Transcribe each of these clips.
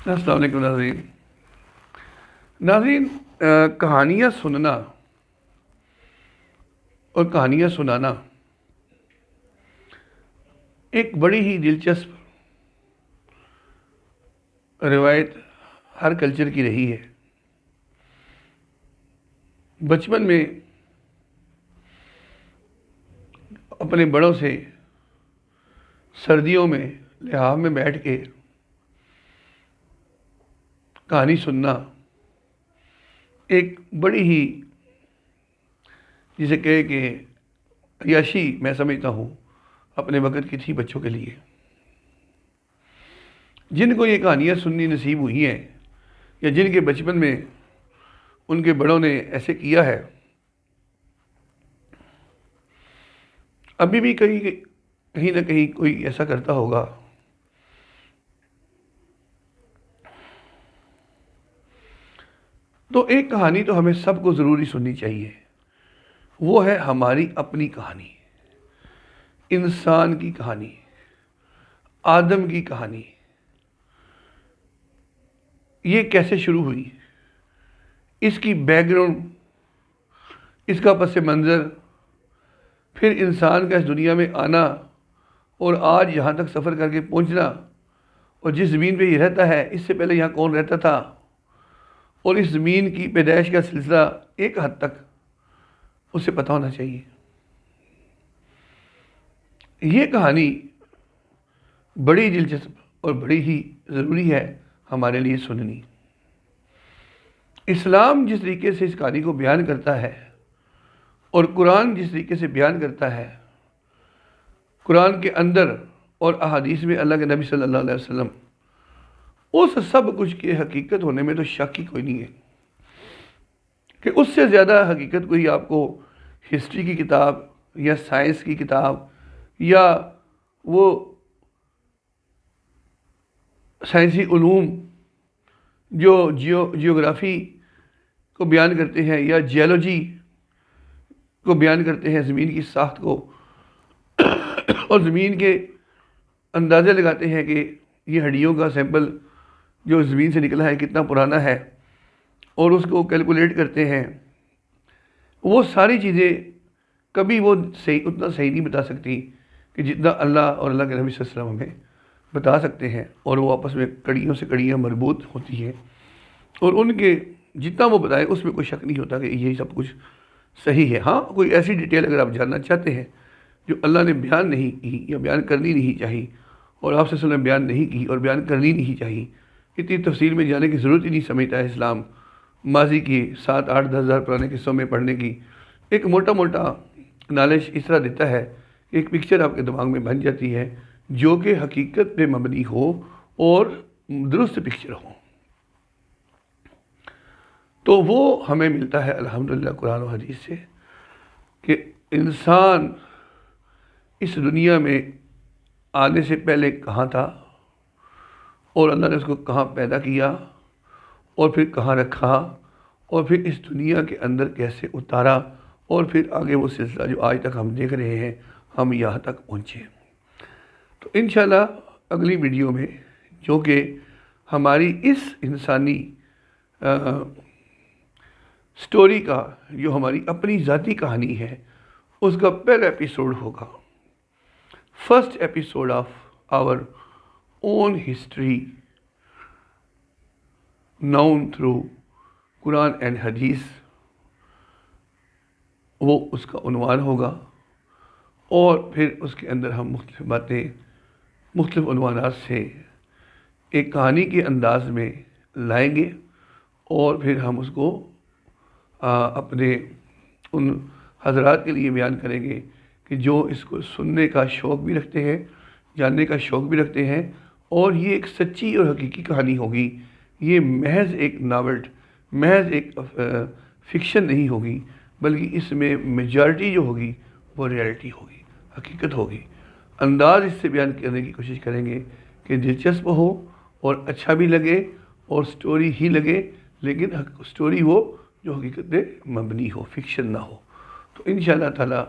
السلام علیکم ناظرین کہانیاں سننا اور کہانیاں سنانا ایک بڑی ہی دلچسپ روایت ہر کلچر کی رہی ہے۔ بچپن میں اپنے بڑوں سے سردیوں میں لحاف میں بیٹھ کے کہانی سننا ایک بڑی ہی جسے کہے کہ عیاشی میں سمجھتا ہوں اپنے وقت کی تھی بچوں کے لیے۔ جن کو یہ کہانیاں سننی نصیب ہوئی ہیں یا جن کے بچپن میں ان کے بڑوں نے ایسے کیا ہے، ابھی بھی کہیں نہ کہیں کوئی ایسا کرتا ہوگا۔ تو ایک کہانی تو ہمیں سب کو ضروری سننی چاہیے، وہ ہے ہماری اپنی کہانی، انسان کی کہانی، آدم کی کہانی۔ یہ کیسے شروع ہوئی، اس کی بیک گراؤنڈ، اس کا پس منظر، پھر انسان کا اس دنیا میں آنا اور آج یہاں تک سفر کر کے پہنچنا، اور جس زمین پہ یہ رہتا ہے اس سے پہلے یہاں کون رہتا تھا، اور اس زمین کی پیدائش کا سلسلہ ایک حد تک اسے پتہ ہونا چاہیے۔ یہ کہانی بڑی دلچسپ اور بڑی ہی ضروری ہے ہمارے لیے سننی۔ اسلام جس طریقے سے اس کہانی کو بیان کرتا ہے اور قرآن جس طریقے سے بیان کرتا ہے، قرآن کے اندر اور احادیث میں اللہ کے نبی صلی اللہ علیہ وسلم، اس سب کچھ کے حقیقت ہونے میں تو شک ہی کوئی نہیں ہے کہ اس سے زیادہ حقیقت کوئی آپ کو ہسٹری کی کتاب یا سائنس کی کتاب یا وہ سائنسی علوم جو جیوگرافی کو بیان کرتے ہیں یا جیولوجی کو بیان کرتے ہیں، زمین کی ساخت کو اور زمین کے اندازے لگاتے ہیں کہ یہ ہڈیوں کا سیمپل جو زمین سے نکلا ہے کتنا پرانا ہے، اور اس کو کیلکولیٹ کرتے ہیں۔ وہ ساری چیزیں کبھی وہ اتنا صحیح نہیں بتا سکتی کہ جتنا اللہ اور اللہ کے نبی صلی اللہ علیہ وسلم ہمیں بتا سکتے ہیں، اور وہ آپس میں کڑیوں سے کڑیاں مربوط ہوتی ہیں، اور ان کے جتنا وہ بتائے اس میں کوئی شک نہیں ہوتا کہ یہی سب کچھ صحیح ہے۔ ہاں، کوئی ایسی ڈیٹیل اگر آپ جاننا چاہتے ہیں جو اللہ نے بیان نہیں کی یا بیان کرنی نہیں چاہی اور آپ صلی اللہ علیہ وسلم نے بیان نہیں کی اور بیان کرنی نہیں چاہی، اتنی تفصیل میں جانے کی ضرورت ہی نہیں سمجھتا ہے اسلام۔ ماضی کی 7، 8، 10 ہزار پرانے قصوں میں پڑھنے کی ایک موٹا نالج اس طرح دیتا ہے کہ ایک پکچر آپ کے دماغ میں بن جاتی ہے جو کہ حقیقت پہ مبنی ہو اور درست پکچر ہو۔ تو وہ ہمیں ملتا ہے الحمدللہ قرآن و حدیث سے کہ انسان اس دنیا میں آنے سے پہلے کہاں تھا، اور اللہ نے اس کو کہاں پیدا کیا اور پھر کہاں رکھا، اور پھر اس دنیا کے اندر کیسے اتارا، اور پھر آگے وہ سلسلہ جو آج تک ہم دیکھ رہے ہیں، ہم یہاں تک پہنچے۔ تو انشاءاللہ اگلی ویڈیو میں، جو کہ ہماری اس انسانی سٹوری کا جو ہماری اپنی ذاتی کہانی ہے، اس کا پہلا ایپیسوڈ ہوگا، first episode of our own history known through قرآن اینڈ حدیث۔ وہ اس کا عنوان ہوگا، اور پھر اس کے اندر ہم مختلف باتیں مختلف عنوانات سے ایک کہانی کے انداز میں لائیں گے، اور پھر ہم اس کو اپنے ان حضرات کے لیے بیان کریں گے کہ جو اس کو سننے کا شوق بھی رکھتے ہیں، جاننے کا شوق بھی رکھتے ہیں، اور یہ ایک سچی اور حقیقی کہانی ہوگی۔ یہ محض ایک ناول، محض ایک فکشن نہیں ہوگی، بلکہ اس میں میجارٹی جو ہوگی وہ ریالٹی ہوگی، حقیقت ہوگی۔ انداز اس سے بیان کرنے کی کوشش کریں گے کہ دلچسپ ہو اور اچھا بھی لگے اور سٹوری ہی لگے، لیکن سٹوری وہ جو حقیقت پہ مبنی ہو، فکشن نہ ہو۔ تو انشاءاللہ تعالیٰ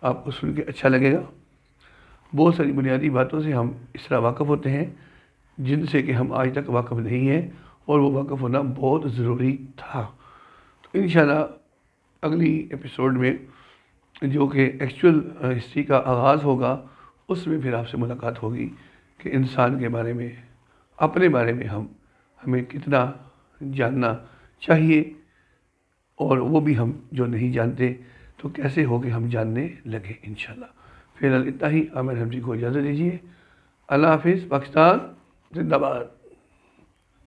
آپ کو سن کے اچھا لگے گا۔ بہت ساری بنیادی باتوں سے ہم اس طرح واقف ہوتے ہیں جن سے کہ ہم آج تک واقف نہیں ہیں، اور وہ واقف ہونا بہت ضروری تھا۔ تو انشاءاللہ اگلی ایپیسوڈ میں جو کہ ایکچول ہسٹری کا آغاز ہوگا، اس میں پھر آپ سے ملاقات ہوگی کہ انسان کے بارے میں، اپنے بارے میں ہمیں کتنا جاننا چاہیے، اور وہ بھی ہم جو نہیں جانتے تو کیسے ہو کہ ہم جاننے لگے انشاءاللہ۔ فی الحال اتنا ہی۔ عامر حمزی کو اجازت دیجیے۔ اللہ حافظ۔ پاکستان زندہ باد۔